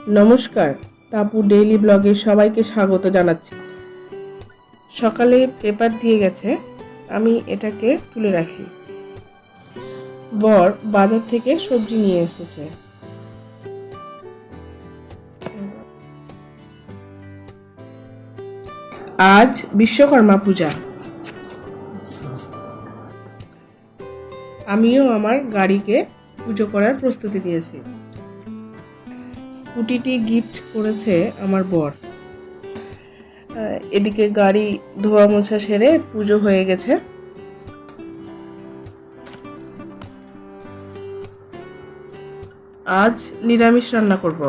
নমস্কার, তাপু ডেইলি ব্লগে সবাইকে স্বাগত জানাচ্ছি। সকালে পেপার দিয়ে গেছে, আমি এটাকে তুলে রাখি। বর বাজার থেকে সবজি নিয়ে এসেছে। আজ বিশ্বকর্মা পূজা। আমিও আমার গাড়িকে পুজো করার প্রস্তুতি নিয়েছি। স্কুটিটি গিফট করেছে আমার বর। এদিকে গাড়ি ধোয়া মোছা সেরে পুজো হয়ে গেছে। আজ নিরামিষ রান্না করব।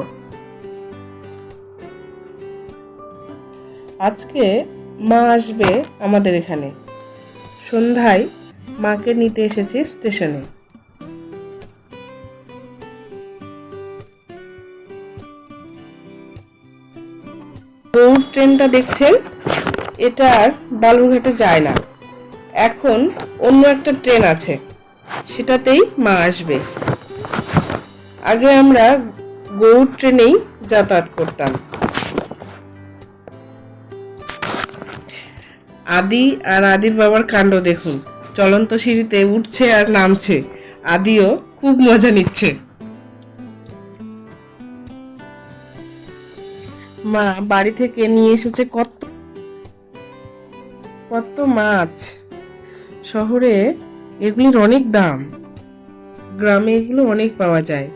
আজকে মা আসবে আমাদের এখানে। সন্ধ্যায় মাকে নিতে এসেছি স্টেশনে। গৌড় ট্রেনটা দেখছেন, এটা আর বালুরঘাটে যায় না। এখন অন্য একটা ট্রেন আছে, সেটাতেই মা আসবে। আগে আমরা গৌড় ট্রেনেই যাতায়াত করতাম। আদি আর আদির বাবার কাণ্ড দেখুন, চলন্ত সিঁড়িতে উঠছে আর নামছে। আদিও খুব মজা নিচ্ছে। মা বাড়ি থেকে নিয়ে এসেছে কত কত মাছ। শহরে এগুলির অনেক দাম, গ্রামে এগুলো অনেক পাওয়া যায়।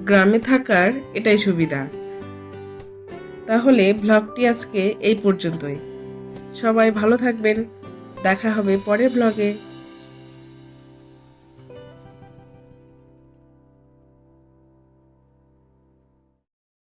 গ্রামে থাকার এটাই সুবিধা। তাহলে ব্লগটি আজকে এই পর্যন্তই। সবাই ভালো থাকবেন, দেখা হবে পরের ব্লগে।